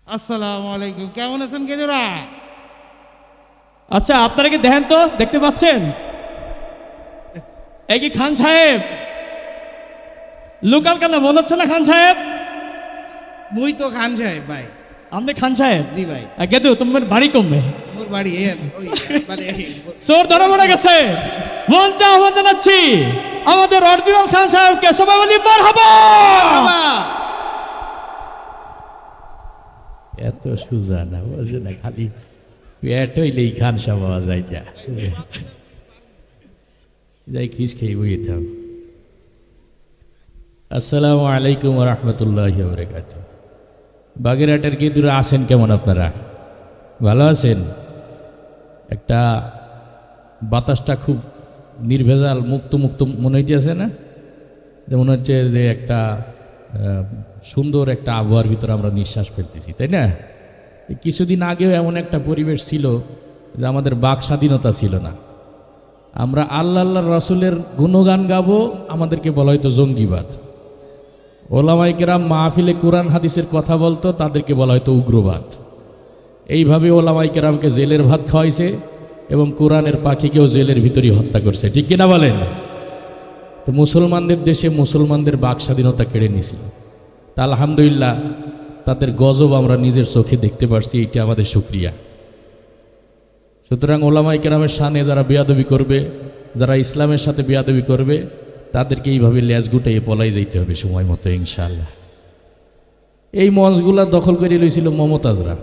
আসসালামু আলাইকুম, কেমন আছেন গেজরা? আচ্ছা, আপনারা কি দেখেন তো, দেখতে পাচ্ছেন? এই কি খান সাহেব? লোকাল কেন মনে হচ্ছে না খান সাহেব? মুই তো খান সাহেব ভাই। আপনি খান সাহেব? জি ভাই। গেদু তোমার বাড়ি কমবে। মোর বাড়ি ওই মানে চোর ধরা পড়ে গেছে। মঞ্চে আহ্বান জানাচ্ছি আমাদের অরিজিনাল খান সাহেবকে, সবাই বলি মারহাবা। বাবা এত সুজা না, বুঝে না, খালি পেট হইলেই খান সাহেব পাওয়া যায় যা যাই খিস খেয়ে বই থাম। আসসালামু আলাইকুম রহমতুল্লাহ বরকাত। বাগেরহাটের কি দূরে আছেন? কেমন আপনারা? ভালো আছেন? একটা বাতাসটা খুব নির্ভেজাল মুক্ত মুক্ত মনে হইতেছে না? যে মনে হচ্ছে যে একটা সুন্দর একটা আবহাওয়ার ভিতরে আমরা নিঃশ্বাস ফেলতেছি, তাই না? কিছুদিন আগেও এমন একটা পরিবেশ ছিল যে আমাদের বাক স্বাধীনতা ছিল না। আমরা আল্লাহ রসুলের গুণগান গাবো, আমাদেরকে বলা হয়তো জঙ্গিবাদ। ওলামায়ে কেরাম মাহফিলে কোরআন হাদিসের কথা বলতো, তাদেরকে বলা হয়তো উগ্রবাদ। এইভাবে ওলামায়ে কেরামকে জেলের ভাত খাওয়াইছে এবং কোরআনের পাখিকেও জেলের ভিতরেই হত্যা করছে, ঠিক কিনা বলেন? তো মুসলমানদের দেশে মুসলমানদের বাক স্বাধীনতা কেড়ে নিছিল। তা আলহামদুলিল্লাহ তাদের গজব আমরা নিজের চোখে দেখতে পারছি, এইটা আমাদের শুকরিয়া। সুতরাং ওলামায়ে কেরামের শানে যারা বেয়াদবি করবে, যারা ইসলামের সাথে বেয়াদবি করবে, তাদেরকে এইভাবে লেজ গুটাইয়ে পলাই যাইতে হবে সময় মতো ইনশাআল্লাহ। এই মঞ্চগুলা দখল করে লইছিল মমতাজরা।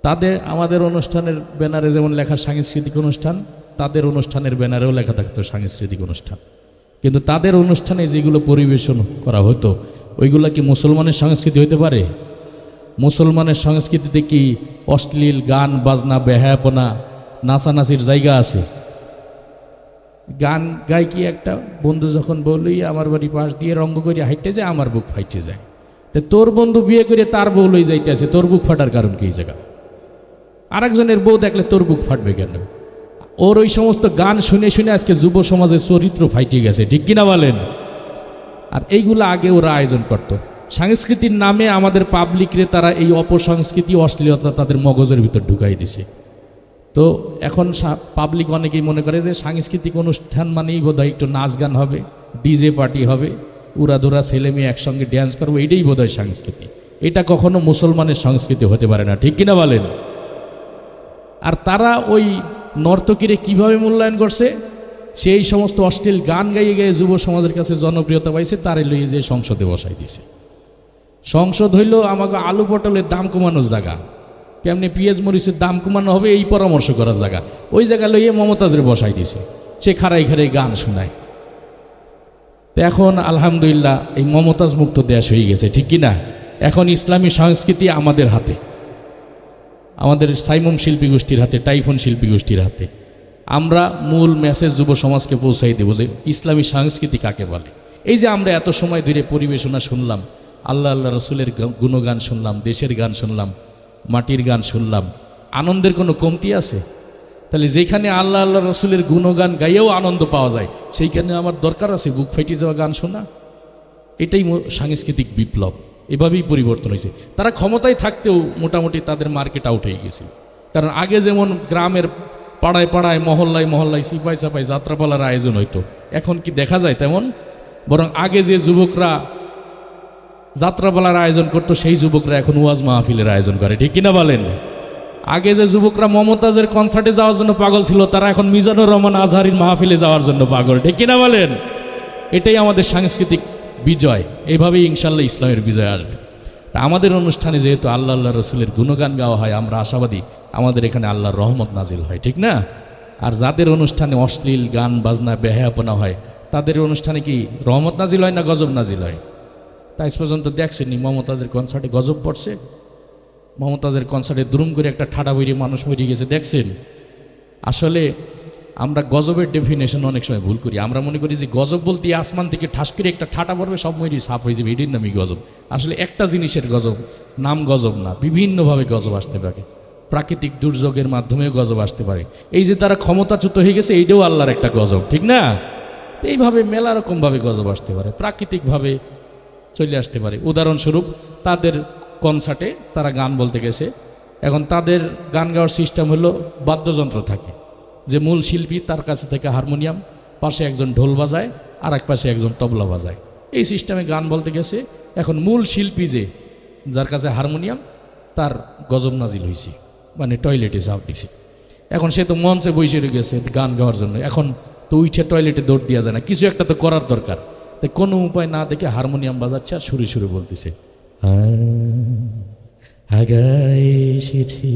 তাদের আমাদের অনুষ্ঠানের ব্যানারে যেমন লেখা সাংস্কৃতিক অনুষ্ঠান, তাদের অনুষ্ঠানের ব্যানারেও লেখা থাকতো সাংস্কৃতিক অনুষ্ঠান। কিন্তু তাদের অনুষ্ঠানে যেগুলো পরিবেশন করা হতো, ওইগুলা কি মুসলমানের সংস্কৃতি হইতে পারে? মুসলমানের সংস্কৃতিতে কি অশ্লীল গান বাজনা বেহায়াপনা নাচানাচির জায়গা আছে? গান গায় কি একটা বন্ধু যখন বলই আমার বাড়ি পাশ দিয়ে রঙ্গ করে হাইটে যায়, আমার বুক ফাইটে যায়। তো তোর বন্ধু বিয়ে করে তার বউ লই যাইতে আছে, তোর বুক ফাটার কারণ কি এই জায়গা? আরেকজনের বউ দেখলে তোর বুক ফাটবে কেন? ওর ওই সমস্ত গান শুনে শুনে আজকে যুব সমাজের চরিত্র ফাইটে গেছে, ঠিক কিনা বলেন? আর এইগুলো আগে ওরা আয়োজন করত। সংস্কৃতির নামে আমাদের পাবলিকরে তারা এই অপসংস্কৃতি অশ্লীলতা তাদের মগজের ভিতর ঢুকাই দিছে। তো এখন পাবলিক অনেকেই মনে করে যে সাংস্কৃতিক অনুষ্ঠান মানেই বোধহয় একটু নাচ গান হবে, ডিজে পার্টি হবে, উড়াধুরা ছেলে মেয়ে একসঙ্গে ড্যান্স করবো, এটাই বোধহয় সংস্কৃতি। এটা কখনো মুসলমানের সংস্কৃতি হতে পারে না, ঠিক কিনা বলেন? আর তারা ওই নর্তকীরে কিভাবে মূল্যায়ন করছে? সেই সমস্ত অশ্লীল গান গাইয়ে গাইয়ে যুব সমাজের কাছে জনপ্রিয়তা পাইছে, তারে লইয়ে যে সংসদে বসাই দিছে। সংসদ হইল আমাকে আলু পটলের দাম কমানোর জায়গা, কেমনি পেঁয়াজ মরিচের দাম কমানো হবে এই পরামর্শ করার জায়গা। ওই জায়গা লইয়ে মমতাজের বসাই দিছে, সে খাড়াই খাড়াই গান শোনায়। তো এখন আলহামদুলিল্লাহ এই মমতাজ মুক্ত দেশ হয়ে গেছে, ঠিক কিনা? এখন ইসলামী সংস্কৃতি আমাদের হাতে, আমাদের সাইমুম শিল্পী গোষ্ঠীর হাতে, টাইফুন শিল্পী গোষ্ঠীর হাতে। আমরা মূল মেসেজ যুব সমাজকে পৌঁছাই দেব যে ইসলামী সংস্কৃতি কাকে বলে। এই যে আমরা এত সময় ধরে পরিবেশনা শুনলাম, আল্লাহ আল্লাহ রসুলের গুণগান শুনলাম, দেশের গান শুনলাম, মাটির গান শুনলাম, আনন্দের কোনো কমতি আছে? তাহলে যেখানে আল্লাহ আল্লাহ রসুলের গুণগান গাইয়েও আনন্দ পাওয়া যায়, সেইখানে আমার দরকার আছে বুক ফাইটে যাওয়া গান শোনা? এটাই সাংস্কৃতিক বিপ্লব, এভাবেই পরিবর্তন হয়েছে। তারা ক্ষমতায় থাকতেও মোটামুটি তাদের মার্কেট আউট হয়ে গেছে। কারণ আগে যেমন গ্রামের পাড়ায় পাড়ায় মহল্লায় মহল্লায় সিপাই চাপাই যাত্রাপালার আয়োজন হইতো, এখন কি দেখা যায় তেমন? বরং আগে যে যুবকরা যাত্রাপালার আয়োজন করতো, সেই যুবকরা এখন ওয়াজ মাহফিলের আয়োজন করে, ঠিক কিনা বলেন? আগে যে যুবকরা মমতাজের কনসার্টে যাওয়ার জন্য পাগল ছিল, তারা এখন মিজানুর রহমান আজহারির মাহফিলে যাওয়ার জন্য পাগল, ঠিক কিনা বলেন? এটাই আমাদের সাংস্কৃতিক বিজয়। এইভাবেই ইনশাল্লাহ ইসলামের বিজয় আসবে। তা আমাদের অনুষ্ঠানে যেহেতু আল্লাহ আল্লাহ রসুলের গুণগান গাওয়া হয়, আমরা আশাবাদী আমাদের এখানে আল্লাহর রহমত নাজিল হয়, ঠিক না? আর যাদের অনুষ্ঠানে অশ্লীল গান বাজনা বেহায়াপনা হয়, তাদের অনুষ্ঠানে কি রহমত নাজিল হয় না গজব নাজিল হয়? তাই পর্যন্ত দেখছেনি মমতাজের কনসার্টে গজব পড়ছে? মমতাজের কনসার্টে দুরুম করে একটা ঠাডা বইরে মানুষ মরে গেছে, দেখছেন? আসলে আমরা গজবের ডেফিনেশন অনেক সময় ভুল করি। আমরা মনে করি যে গজব বলতে আসমান থেকে ঠাস করে একটা ঠাটা পড়বে, সব মরি সাফ হয়ে যাবে, এটির নামই গজব। আসলে একটা জিনিসের গজব, নাম গজব না, বিভিন্নভাবে গজব আসতে পারে। প্রাকৃতিক দুর্যোগের মাধ্যমেও গজব আসতে পারে। এই যে তারা ক্ষমতাচ্যুত হয়ে গেছে, এইটাও আল্লাহর একটা গজব, ঠিক না? এইভাবে মেলা রকমভাবে গজব আসতে পারে, প্রাকৃতিকভাবে চলে আসতে পারে। উদাহরণস্বরূপ তাদের কনসার্টে তারা গান বলতে গেছে। এখন তাদের গান গাওয়ার সিস্টেম হলো বাদ্যযন্ত্র থাকে, যে মূল শিল্পী তার কাছে থেকে হারমোনিয়াম, পাশে একজন ঢোল বাজায় আর এক পাশে একজন তবলা বাজায়, এই সিস্টেমে গান বলতে গেছে। এখন মূল শিল্পী যে যার কাছে হারমোনিয়াম, তার গজব নাজিল হয়েছে, মানে টয়লেটে চাপ দিছে। এখন সে তো মঞ্চে বসে রয়ে গেছে গান গাওয়ার জন্য, এখন তো উঠে টয়লেটে দৌড় দেওয়া যায় না, কিছু একটা তো করার দরকার। তাই কোনো উপায় না দেখে হারমোনিয়াম বাজাচ্ছে আর সুরে সুরে বলতেছে, আগায় এসেছি।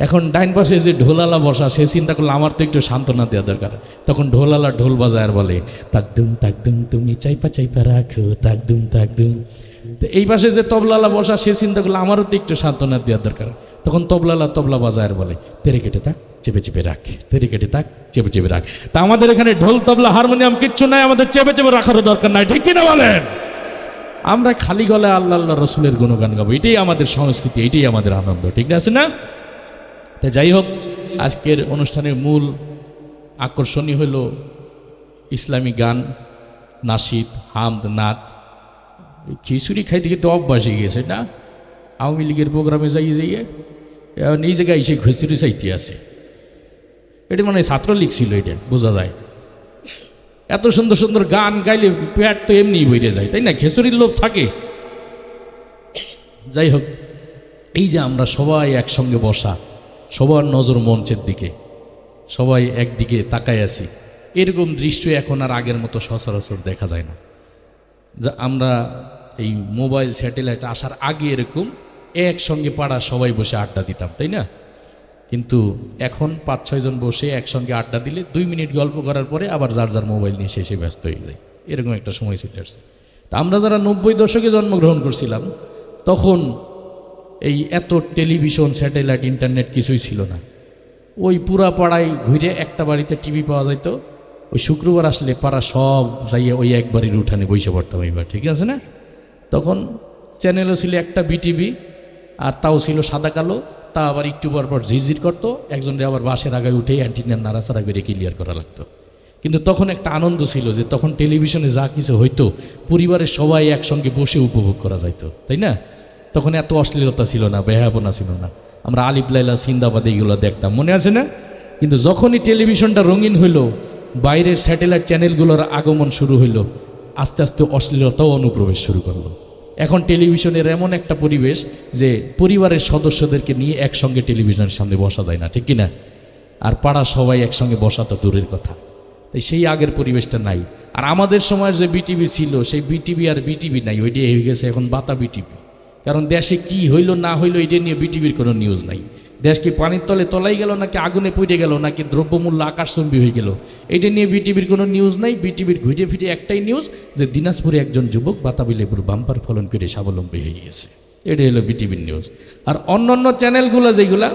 এখন ডাইন পাশে যে ঢোলালা বসা, সে চিন্তা করলো আমার তো একটু সান্ত্বনা দেওয়া দরকার। তখন ঢোলালা ঢোল বাজায় আর বলে, তাকদুম তাকদুম তুমি চাইপা চাইপা রাখো, তাকদুম তাকদুম। তো এই পাশে যে তবলালা বসা, সে চিন্তা করলো আমারও তো একটু সান্ত্বনা দেওয়ার দরকার। তখন তবলালা তবলা বাজায় আর বলে, তেরে কেটে থাক চেপে চেপে রাখ, তেরে কেটে থাক চেপে চেপে রাখ। তা আমাদের এখানে ঢোল তবলা হারমোনিয়াম কিচ্ছু নাই, আমাদের চেপে চেপে রাখারও দরকার নাই, ঠিক কিনা বলেন? আমরা খালি গলায় আল্লাহ আল্লাহ রসুলের গুণগান গাবো, এটাই আমাদের সংস্কৃতি, এটাই আমাদের আনন্দ, ঠিক আছে না? তো যাই হোক, আজকের অনুষ্ঠানের মূল আকর্ষণই হলো ইসলামী গান, নাশিদ, হামদ, নাত। খিচুড়ি খাইতে কিন্তু অভ্যাস হয়ে গেছে না, আওয়ামী লীগের প্রোগ্রামে যাইয়ে যাইয়ে এই জায়গায় এসে খিচুড়ি চাইতে আছে। এটা মানে ছাত্রলীগ ছিল, এটা বোঝা যায়। এত সুন্দর সুন্দর গান গাইলে পেট তো এমনি বইরে যায়, তাই না? খিচুড়ির লোভ থাকে। যাই হোক, এই যে আমরা সবাই একসঙ্গে বসা, সবার নজর মঞ্চের দিকে, সবাই একদিকে তাকায় আছি, এরকম দৃশ্য এখন আর আগের মতো সচরাচর দেখা যায় না। যা আমরা এই মোবাইল স্যাটেলাইট আসার আগে এরকম একসঙ্গে পাড়া সবাই বসে আড্ডা দিতাম, তাই না? কিন্তু এখন 5-6 জন বসে একসঙ্গে আড্ডা দিলে 2 মিনিট গল্প করার পরে আবার যার যার মোবাইল নিয়ে শেষে ব্যস্ত হয়ে যায়, এরকম একটা সময় চলে আসছে। তা আমরা যারা 90 দশকে জন্মগ্রহণ করছিলাম, তখন এই এত টেলিভিশন, স্যাটেলাইট, ইন্টারনেট কিছুই ছিল না। ওই পুরা পাড়ায় ঘুরে একটা বাড়িতে টিভি পাওয়া যাইতো, ওই শুক্রবার আসলে পাড়া সব যাইয়ে ওই এক বাড়ির উঠানে বসে পড়তাম এইবার, ঠিক আছে না? তখন চ্যানেলও ছিল একটা বিটিভি, আর তাও ছিল সাদা কালো, তা আবার একটু পর পর ঝিরঝির করতো, একজনকে আবার বাসের আগায় উঠে অ্যান্টিনার নাড়াচাড়া করে ক্লিয়ার করা লাগতো। কিন্তু তখন একটা আনন্দ ছিল যে তখন টেলিভিশনে যা কিছু হইতো পরিবারের সবাই একসঙ্গে বসে উপভোগ করা যাইতো, তাই না? তখন এত অশ্লীলতা ছিল না, বেহায়াপনা ছিল না। আমরা আলিফ লাইলা, সিন্দাবাদ এইগুলো দেখতাম, মনে আছে না? কিন্তু যখনই টেলিভিশনটা রঙিন হইলো, বাইরের স্যাটেলাইট চ্যানেলগুলোর আগমন শুরু হইলো, আস্তে আস্তে অশ্লীলতাও অনুপ্রবেশ শুরু করলো। এখন টেলিভিশনের এমন একটা পরিবেশ যে পরিবারের সদস্যদেরকে নিয়ে একসঙ্গে টেলিভিশনের সামনে বসা যায় না, ঠিক কিনা? আর পাড়া সবাই একসঙ্গে বসা তো দূরের কথা। তাই সেই আগের পরিবেশটা নাই। আর আমাদের সময়ের যে বিটিভি ছিল, সেই বিটিভি আর বিটিভি নাই, ওইটাই হয়ে গেছে এখন বাতা বিটিভি। কারণ দেশে কি হইল না হইল এটা নিয়ে বিটিভির কোনো নিউজ নাই। দেশ কি পানির তলে তলাই গেল, নাকি আগুনে পুড়ে গেল, নাকি দ্রব্যমূল্য আকাশচুম্বী হয়ে গেল, এটা নিয়ে বিটিভির কোনো নিউজ নাই। বিটিভির ঘুরে ফিরে একটাই নিউজ, যে দিনাজপুরে একজন যুবক বাতাবি লেবুর বাম্পার ফলন করে স্বাবলম্বী হয়ে গেছে, এটাই হলো বিটিভির নিউজ। আর অন্যান্য চ্যানেলগুলো যেগুলা,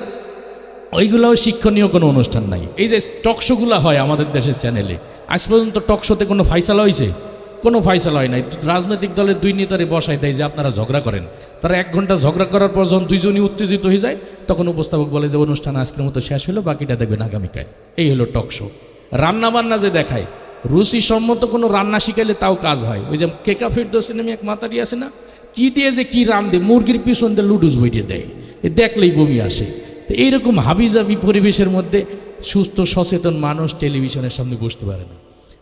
ওইগুলোও শিক্ষণীয় কোনো অনুষ্ঠান নাই। এই যে টকশোগুলো হয় আমাদের দেশের চ্যানেলে, আজ পর্যন্ত টকশোতে কোনো ফাইসালা হয়েছে? কোনো ফাইসালা হয় নাই। রাজনৈতিক দলের 2 নেতারে বসায় দেয় যে আপনারা ঝগড়া করেন, তারা 1 ঘন্টা ঝগড়া করার পর যখন 2 জনই উত্তেজিত হয়ে যায়, তখন উপস্থাপক বলে যে অনুষ্ঠান আজকের মতো শেষ হলো, বাকিটা দেখবেন আগামীকাল। এই হলো টকশো। রান্নাবান্না যে দেখায়, রুচিসম্মত কোনো রান্না শিখাইলে তাও কাজ হয়। ওই যে কেকা ফিরদৌসী নামে এক মাতারি আছে না, কি দিয়ে যে কি রান্ধে, মুরগির পিছন দিয়ে লুডুস বইয়ে দেয়, এ দেখলেই বমি আসে। তো এইরকম হাবিজাবি পরিবেশের মধ্যে সুস্থ সচেতন মানুষ টেলিভিশনের সামনে বসতে পারে না।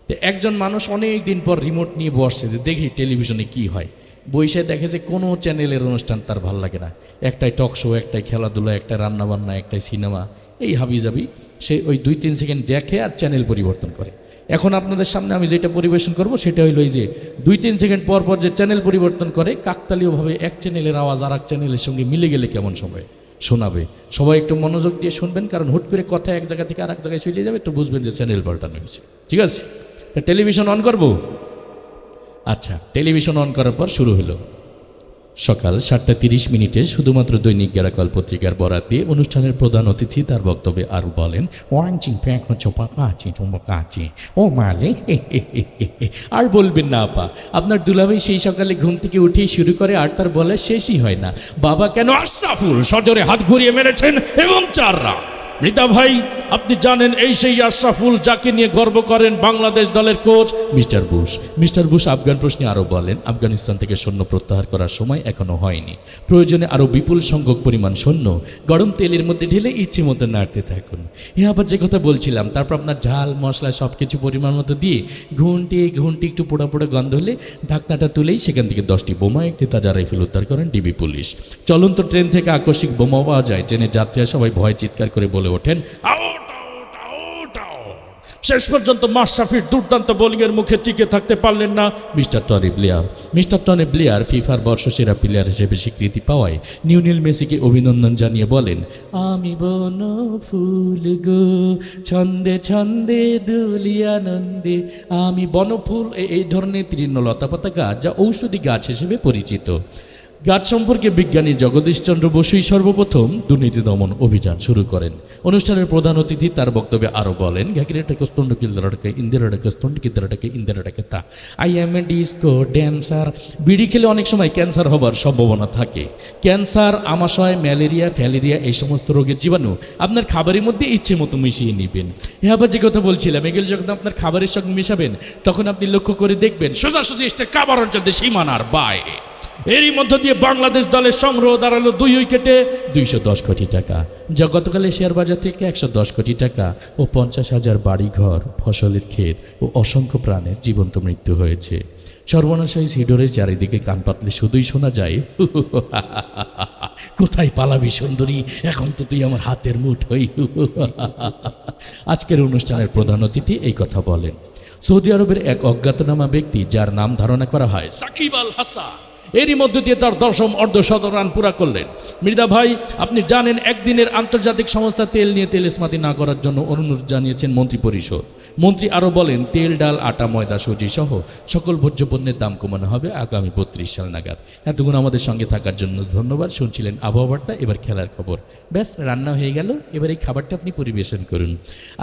তো একজন মানুষ অনেক দিন পর রিমোট নিয়ে বসছে যে দেখি টেলিভিশনে কি হয়, বইসে দেখে যে কোনো চ্যানেলের অনুষ্ঠান তার ভাল লাগে না, একটাই টক শো, একটাই খেলাধুলা, একটাই রান্নাবান্না, একটাই সিনেমা, এই হাবিজাবি। সে ওই 2-3 সেকেন্ড দেখে আর চ্যানেল পরিবর্তন করে। এখন আপনাদের সামনে আমি যেটা পরিবেশন করব সেটা হইলো এই যে 2-3 সেকেন্ড পর পর যে চ্যানেল পরিবর্তন করে, কাকতালীয়ভাবে এক চ্যানেলের আওয়াজ আর এক চ্যানেলের সঙ্গে মিলে গেলে কেমন সময় শোনাবে। সবাই একটু মনোযোগ দিয়ে শুনবেন, কারণ হুট করে কথা এক জায়গা থেকে আর এক জায়গায় চলে যাবে, একটু বুঝবেন যে চ্যানেল পাল্টানো হয়েছে, ঠিক আছে? তা টেলিভিশন অন করব। আচ্ছা, টেলিভিশন অন করার পর শুরু হলো সকাল 7:30 শুধুমাত্র দৈনিক গেরাকল পত্রিকার বরাত দিয়ে অনুষ্ঠানের প্রধান অতিথি তার বক্তব্যে আরও বলেন, ও মালে আর বলবেন না আপা, আপনার দুলাভাই সেই সকালে ঘুম থেকে উঠেই শুরু করে আর তার বলে শেষই হয় না, বাবা কেন আশরাফুল সজরে হাত ঘুরিয়ে মেরেছেন এবং 4 রাত, মৃতা ভাই আপনি জানেন এই সেই আশরাফুল যাকে নিয়ে গর্ব করেন বাংলাদেশ দলের coach mister Bush. Mister Bush Afghan প্রশ্নে আরও বলেন, আফগানিস্তান থেকে সৈন্য প্রত্যাহার করার সময় এখনো হয়নি, প্রয়োজনে আরও বিপুল সংখ্যক পরিমাণ সৈন্য গরম তেলের মধ্যে ঢেলে ইচ্ছে মতো নাড়তে থাকুন। আবার যে কথা বলছিলাম, তারপর আপনার ঝাল মশলা সব কিছু পরিমাণ মতো দিয়ে ঘুন্টি ঘুন্টি একটু পোড়া পোড়া গন্ধ হলে ঢাকনাটা তুলেই সেখান থেকে 10টি বোমা, একটি তাজা রাইফেল উদ্ধার করেন ডিবি পুলিশ। চলন্ত ট্রেন থেকে আকস্মিক বোমা পাওয়া যায়, ট্রেনে যাত্রীরা সবাই ভয় চিৎকার করে বলে ওঠেন আউট আউট আউট আউট। শেষ পর্যন্ত মাশরাফির দুর্দান্ত বোলিংয়ের মুখে টিকে থাকতে পারলেন না mister Tony Blair. Mister Tony Blair ফিফার বর্ষসেরা প্লেয়ার হিসেবে স্বীকৃতি পাওয়ায় লিওনেল মেসিকে অভিনন্দন জানিয়ে বলেন, আমি বন ফুল গো ছন্দে ছন্দে দুলি আনন্দে। আমি বনফুল এই ধরনের তৃণ লতাপাতা গাছ যা ঔষধি গাছ হিসেবে পরিচিত। গাছ সম্পর্কে বিজ্ঞানী জগদীশচন্দ্র বসুই সর্বপ্রথম দুর্নীতি দমন অভিযান শুরু করেন। অনুষ্ঠানের প্রধান অতিথি তার বক্তব্যে আরও বলেন, I M A disco dancer. বিড়ি খেলে অনেক সময় ক্যান্সার হবার সম্ভাবনা থাকে। ক্যান্সার, আমাশয়, ম্যালেরিয়া, ফ্যালেরিয়া এই সমস্ত রোগের জীবাণু আপনার খাবারের মধ্যে ইচ্ছে মতো মিশিয়ে নেবেন। আবার যে কথা বলছিলাম, এগুলো যখন আপনার খাবারের সঙ্গে মিশাবেন তখন আপনি লক্ষ্য করে দেখবেন সোজাসুজি খাবার অঞ্চলে সীমানার বাইরে। এরই মধ্য দিয়ে বাংলাদেশ দলের সংগ্রহ দাঁড়ালো 2 উইকেটে 210 কোটি টাকা, যা গতকালে শেয়ার বাজার থেকে 110 কোটি টাকা ও 50,000 বাড়িঘর, ফসলের ক্ষেত ও অসংখ্য প্রাণের জীবন্ত মৃত্যু হয়েছে। সর্বনাশায়ী সিডরের চারিদিকে কান পাতলে শুধুই শোনা যায় কোথায় পালাবি সুন্দরী, এখন তো তুই আমার হাতের মুঠোই। আজকের অনুষ্ঠানের প্রধান অতিথি এই কথা বলেন সৌদি আরবের এক অজ্ঞাতনামা ব্যক্তি, যার নাম ধারণা করা হয় সাকিব আল হাসান। এরই মধ্য দিয়ে তার 10ম অর্ধশত রান পুরা করলেন। মৃদা ভাই, আপনি জানেন একদিনের আন্তর্জাতিক সংস্থা তেল নিয়ে তেল ইস্মাতি না করার জন্য অনুরোধ জানিয়েছেন মন্ত্রিপরিষদ। মন্ত্রী আরও বলেন, তেল, ডাল, আটা, ময়দা, সুজি সহ সকল ভোজ্য পণ্যের দাম কমানো হবে আগামী 32 সাল নাগাদ। এতক্ষণ আমাদের সঙ্গে থাকার জন্য ধন্যবাদ। শুনছিলেন আবহাওয়া বার্তা, এবার খেলার খবর। ব্যাস, রান্না হয়ে গেল, এবার এই খাবারটা আপনি পরিবেশন করুন।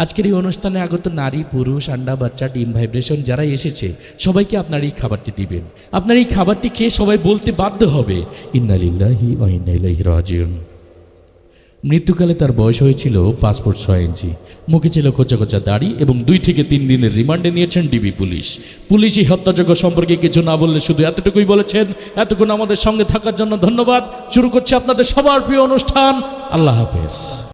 আজকের এই অনুষ্ঠানে আগত নারী, পুরুষ, আন্ডা, বাচ্চা, ডিম, ভাইব্রেশন যারা এসেছে সবাইকে আপনার এই খাবারটি দিবেন। আপনার এই খাবারটি খেয়ে সবাই বলতে বাধ্য হবে, ইন্না লিল্লাহি ওয়া ইন্না ইলাইহি রাজিউন। মৃত্যুকালে তার বয়স হয়েছিল 5 ফুট 6 ইঞ্চি, মুখে ছিল কোচা কোচা দাড়ি এবং 2 থেকে 3 দিনের রিমান্ডে নিয়েছেন ডিবি পুলিশ। পুলিশ এই হত্যাযজ্ঞ সম্পর্কে কিছু না বললে শুধু এতটুকুই বলেছেন, এতক্ষণ আমাদের সঙ্গে থাকার জন্য ধন্যবাদ। শুরু করছে আপনাদের সবার প্রিয় অনুষ্ঠান। আল্লাহ হাফেজ।